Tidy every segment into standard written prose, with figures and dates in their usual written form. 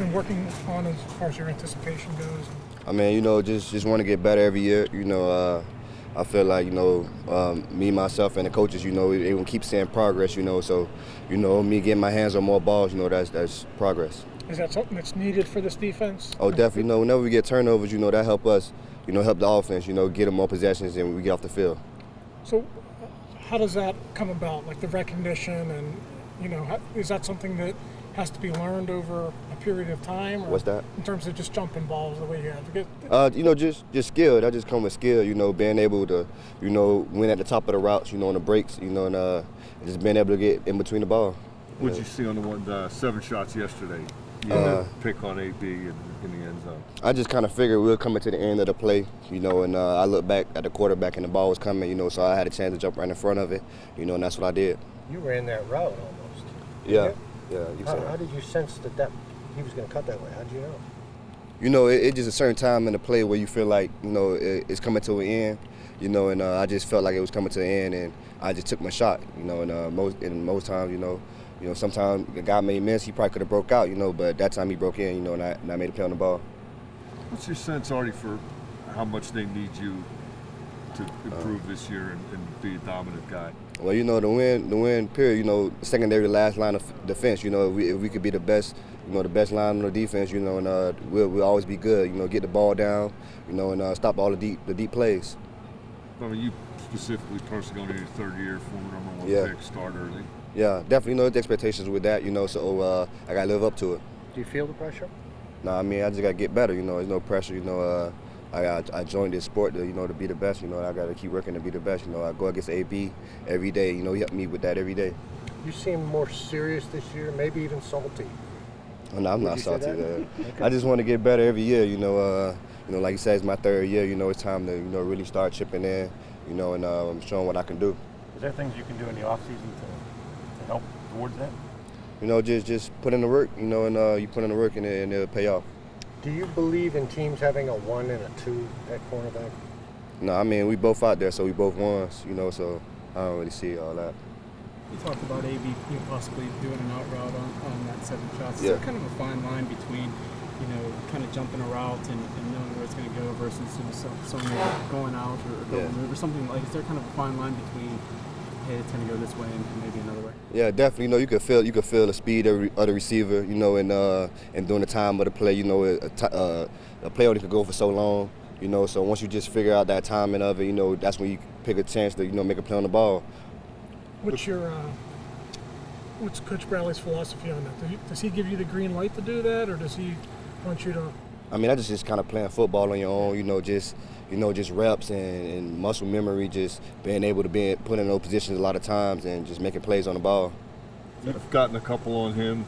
been working on as far as your anticipation goes? I mean, just want to get better every year. I feel like, me, myself, and the coaches, they will keep seeing progress, so, me getting my hands on more balls, that's progress. Is that something that's needed for this defense? Oh, definitely. Whenever we get turnovers, that help us, help the offense, get them more possessions and we get off the field. So how does that come about, like the recognition and, is that something that has to be learned over a period of time? Or What's that? In terms of just jumping balls the way you have to get? Just skill. That just comes with skill, being able to, win at the top of the routes, on the breaks, and just being able to get in between the ball. What did you see on the 7 shots yesterday? You had a pick on AB in the end zone. I just kind of figured we were coming to the end of the play, and I looked back at the quarterback and the ball was coming, so I had a chance to jump right in front of it, and that's what I did. You ran that route almost. Yeah. How did you sense that he was going to cut that way? How did you know? It's just a certain time in the play where you feel like, it's coming to an end, and I just felt like it was coming to an end, and I just took my shot, and most times, sometimes the guy may miss, he probably could have broke out, but that time he broke in, and I made a play on the ball. What's your sense, Artie, for how much they need you to improve this year and be a dominant guy? Well, the win period, secondary last line of defense, if we could be the best, the best line on the defense, and we'll always be good, get the ball down, and stop all the deep plays. I mean, you specifically personally going into your 3rd year, former number 1 pick, start early. Yeah, definitely, the expectations with that, so I got to live up to it. Do you feel the pressure? No, I mean, I just got to get better, there's no pressure, I joined this sport to, to be the best, I got to keep working to be the best, I go against AB every day, he help me with that every day. You seem more serious this year, maybe even salty. Oh, no, I'm not salty. Okay. I just want to get better every year, like you said, it's my 3rd year, it's time to, really start chipping in, and I'm showing what I can do. Is there things you can do in the offseason to help towards that? Just put in the work, and you put in the work and it'll pay off. Do you believe in teams having a 1 and a 2 at cornerback? No, I mean, we both out there, so we both ones, so I don't really see all that. You talked about AB possibly doing an out route on that 7 shots. Is there kind of a fine line between, kind of jumping a route and knowing where it's going to go versus, someone going out or going move or something like? Is there kind of a fine line between, hey, it's going to go this way and maybe another way? Yeah, definitely. You could feel the speed of the receiver, and during the time of the play, a play only could go for so long, So once you just figure out that timing of it, that's when you pick a chance to, make a play on the ball. What's Coach Bradley's philosophy on that? Does he give you the green light to do that, or does he want you to? I mean, that's just kind of playing football on your own, just reps and muscle memory, just being able to be put in those positions a lot of times and just making plays on the ball. You've gotten a couple on him.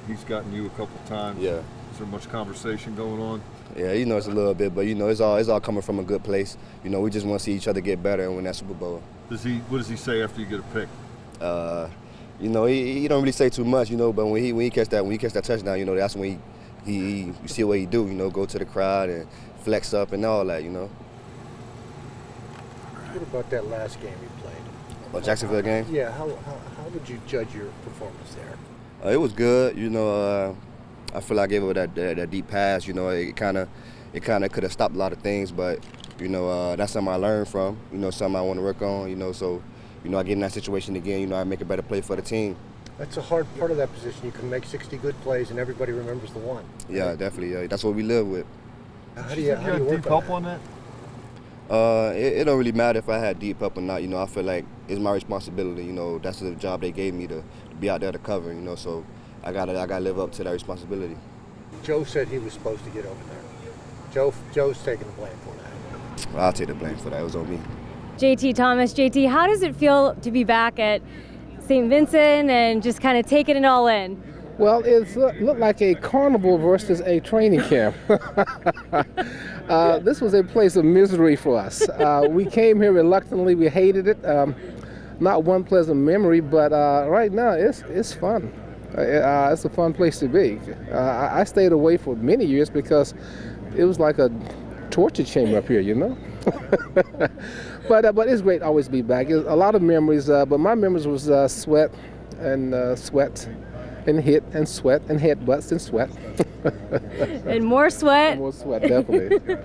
He's gotten you a couple times. Yeah. Is there much conversation going on? Yeah, it's a little bit, but it's all coming from a good place. We just want to see each other get better and win that Super Bowl. What does he say after you get a pick? He don't really say too much, but when he catch that touchdown, that's when you see what he do, go to the crowd and flex up and all that, What about that last game you played? Oh, Jacksonville game? Yeah, how would you judge your performance there? It was good, I feel like I gave it that deep pass, it kind of could have stopped a lot of things, but that's something I learned from, something I want to work on, so I get in that situation again, I make a better play for the team. That's a hard part of that position. You can make 60 good plays and everybody remembers the one. Yeah, definitely. That's what we live with. How do you work deep help on that? It don't really matter if I had deep help or not. I feel like it's my responsibility. That's the job they gave me to be out there to cover. So I gotta live up to that responsibility. Joe said he was supposed to get over there. Joe's taking the blame for that. Well, I'll take the blame for that. It was on me. JT Thomas, JT, how does it feel to be back at St. Vincent and just kind of taking it all in? Well, it looked like a carnival versus a training camp. This was a place of misery for us. We came here reluctantly. We hated it. Not one pleasant memory, but right now it's fun. It's a fun place to be. I stayed away for many years because it was like a torture chamber up here, But it's great to always be back. A lot of memories, but my memories was sweat and hit and sweat and headbutts and sweat. And more sweat. More sweat, definitely.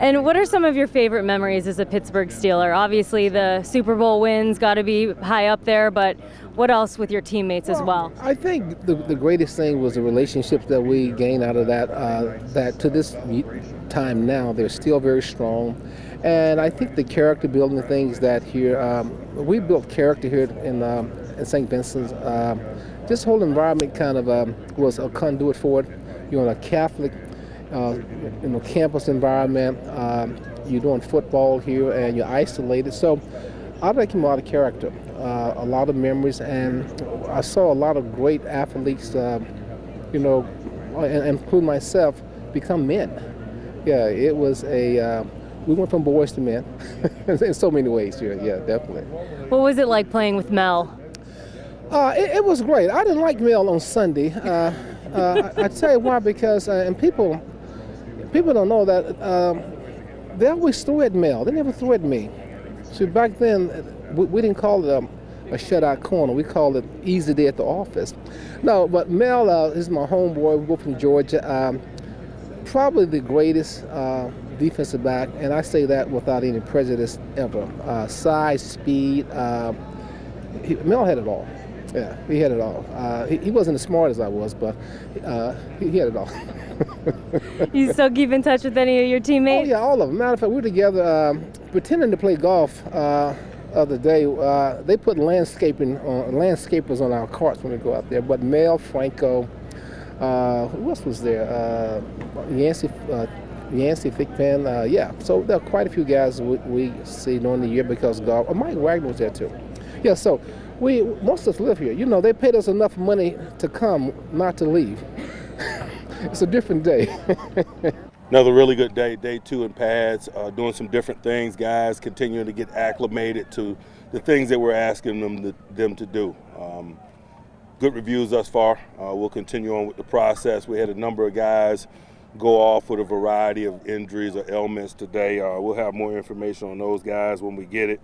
And what are some of your favorite memories as a Pittsburgh Steeler? Obviously, the Super Bowl wins got to be high up there, but what else with your teammates as well? I think the greatest thing was the relationships that we gained out of that, that to this time now, they're still very strong. And I think the character building things that here, we built character here in St. Vincent's. This whole environment kind of was a conduit for it. You're in a Catholic, campus environment. You're doing football here, and you're isolated. So I became a lot of character, a lot of memories, and I saw a lot of great athletes, including myself, become men. Yeah, it was we went from boys to men in so many ways here. Yeah, definitely. What was it like playing with Mel? It was great. I didn't like Mel on Sunday. I tell you why, because and people don't know that they always threw at Mel. They never threw at me. So back then, we didn't call it a shutout corner. We called it easy day at the office. No, but Mel is my homeboy. We go from Georgia. Probably the greatest defensive back, and I say that without any prejudice ever. Size, speed. Mel had it all. Yeah, he had it all. He wasn't as smart as I was, but he had it all. You still keep in touch with any of your teammates? Oh, yeah, all of them. Matter of fact, we were together pretending to play golf other day. They put landscapers on our carts when we go out there. But Mel, Franco, who else was there? Yancey Thickpen. Yeah, so there are quite a few guys we see during the year because of golf. Mike Wagner was there too. Yeah, so most of us live here. You know, they paid us enough money to come, not to leave. It's a different day. Another really good day, day 2 in pads, doing some different things, guys continuing to get acclimated to the things that we're asking them to do. Good reviews thus far. We'll continue on with the process. We had a number of guys go off with a variety of injuries or ailments today. We'll have more information on those guys when we get it.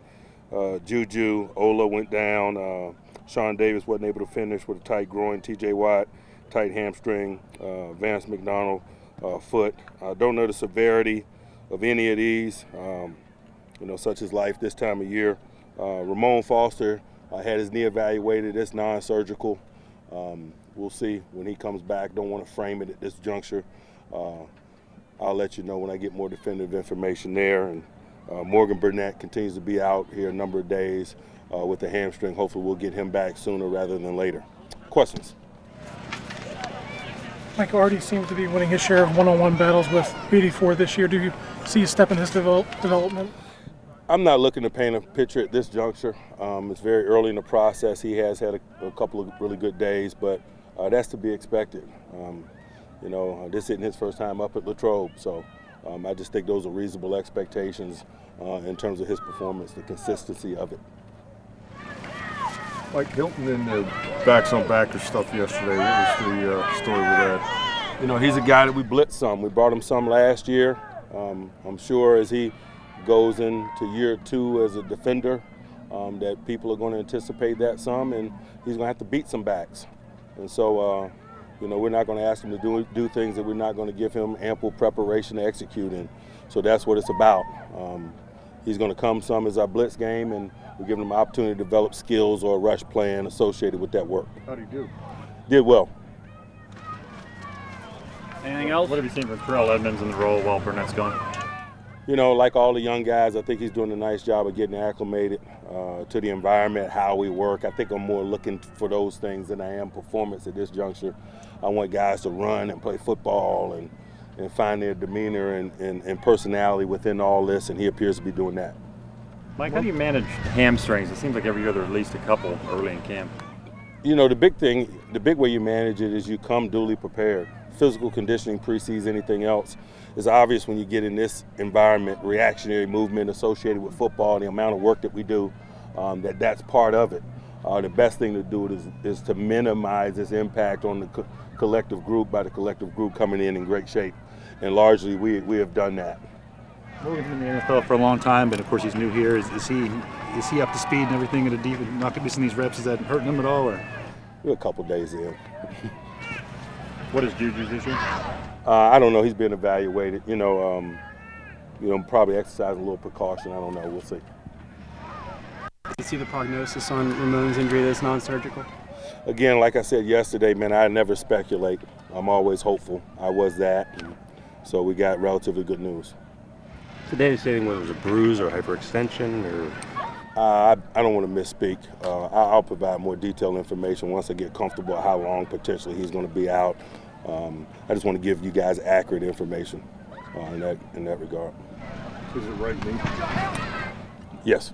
Juju, Ola went down. Sean Davis wasn't able to finish with a tight groin. TJ Watt, tight hamstring. Vance McDonald, foot. I don't know the severity of any of these, such as life this time of year. Ramon Foster had his knee evaluated. It's non-surgical. We'll see when he comes back. Don't want to frame it at this juncture. I'll let you know when I get more definitive information there. And Morgan Burnett continues to be out here a number of days with the hamstring. Hopefully we'll get him back sooner rather than later. Questions? Mike, Artie seems to be winning his share of one-on-one battles with BD4 this year. Do you see a step in his development? I'm not looking to paint a picture at this juncture. It's very early in the process. He has had a couple of really good days, but that's to be expected. This isn't his first time up at Latrobe, so I just think those are reasonable expectations in terms of his performance, the consistency of it. Like Hilton in the backs-on-backer stuff yesterday, what was the story with that? He's a guy that we blitzed some. We brought him some last year. I'm sure as he goes into year 2 as a defender that people are going to anticipate that some, and he's going to have to beat some backs. And so, we're not going to ask him to do things that we're not going to give him ample preparation to execute in. So that's what it's about. He's going to come some as our blitz game, and we're giving him an opportunity to develop skills or a rush plan associated with that work. How'd he do? Did well. Anything else? What have you seen from Terrell Edmonds in the role while Burnett's gone? Like all the young guys, I think he's doing a nice job of getting acclimated to the environment, how we work. I think I'm more looking for those things than I am performance at this juncture. I want guys to run and play football and find their demeanor and personality within all this, and he appears to be doing that. Mike, how do you manage hamstrings? It seems like every year there are at least a couple early in camp. The big way you manage it is you come duly prepared. Physical conditioning precedes anything else. It's obvious when you get in this environment, reactionary movement associated with football, and the amount of work that we do, that's part of it. The best thing to do is to minimize its impact on the collective group by the collective group coming in great shape. And largely we have done that. Morgan's been in the NFL for a long time, but of course he's new here. Is he up to speed and everything at a deep, not missing these reps? Is that hurting him at all? Or? We're a couple days in. What is Juju's issue? I don't know. He's being evaluated. Probably exercising a little precaution. I don't know. We'll see. You see the prognosis on Ramon's injury that's non-surgical? Again, like I said yesterday, man, I never speculate. I'm always hopeful. I was that. And so we got relatively good news. Today, stating whether it was a bruise or hyperextension or. I don't want to misspeak. I'll provide more detailed information once I get comfortable how long potentially he's going to be out. I just want to give you guys accurate information in that regard. Is it right knee? Yes.